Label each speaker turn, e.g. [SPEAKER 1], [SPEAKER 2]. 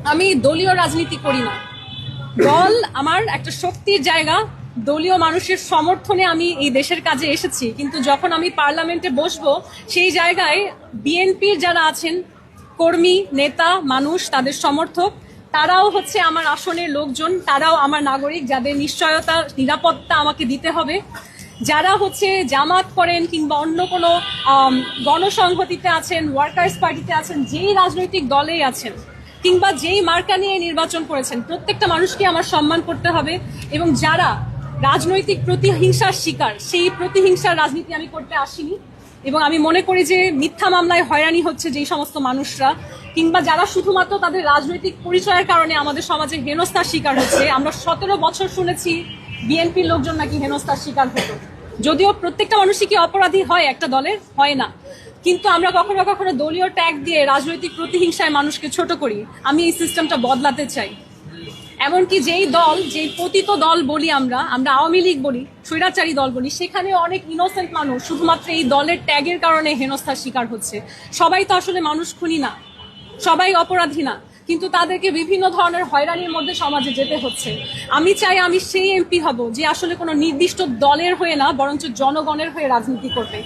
[SPEAKER 1] আমি দলীয় রাজনীতি করি না। দল আমার একটা শক্তির জায়গা। দলীয় মানুষের সমর্থনে আমি এই দেশের কাজে এসেছি, কিন্তু যখন আমি পার্লামেন্টে বসবো সেই জায়গায় বিএনপির যারা আছেন কর্মী, নেতা, মানুষ, তাদের সমর্থক, তারাও হচ্ছে আমার আসনের লোকজন, তারাও আমার নাগরিক, যাদের নিশ্চয়তা, নিরাপত্তা আমাকে দিতে হবে। যারা হচ্ছে জামাত করেন কিংবা অন্য কোনো গণসংহতিতে আছেন, ওয়ার্কার্স পার্টিতে আছেন, যেই রাজনৈতিক দলেই আছেন কিংবা যেই মার্কা নিয়ে নির্বাচন করেছেন, প্রত্যেকটা মানুষকে আমার সম্মান করতে হবে। এবং যারা রাজনৈতিক প্রতিহিংসার শিকার, সেই প্রতিহিংসার রাজনীতি আমি করতে আসিনি। এবং আমি মনে করি যে মিথ্যা মামলায় হয়রানি হচ্ছে যেই সমস্ত মানুষরা, কিংবা যারা শুধুমাত্র তাদের রাজনৈতিক পরিচয়ের কারণে আমাদের সমাজে হেনস্থার শিকার হচ্ছে। আমরা 17 বছর শুনেছি বিএনপির লোকজন নাকি হেনস্থার শিকার হতো। যদিও প্রত্যেকটা মানুষই কি অপরাধী হয় একটা দলের? হয় না। কিন্তু আমরা কখনো কখনো দলীয় ট্যাগ দিয়ে রাজনৈতিক প্রতিহিংসায় মানুষকে ছোট করি। আমি এই সিস্টেমটা বদলাতে চাই। এমনকি যেই দল, যেই পতিত দল বলি আমরা আওয়ামী লীগ বলি, স্বৈরাচারী দল বলি, সেখানে অনেক ইনোসেন্ট মানুষ শুধুমাত্র এই দলের ট্যাগের কারণে হেনস্থার শিকার হচ্ছে। সবাই তো আসলে মানুষ খুনি না, সবাই অপরাধী না, কিন্তু তাদেরকে বিভিন্ন ধরনের হয়রানির মধ্যে সমাজে যেতে হচ্ছে। আমি চাই আমি সেই এমপি হব যে আসলে কোনো নির্দিষ্ট দলের হয়ে না, বরঞ্চ জনগণের হয়ে রাজনীতি করবে।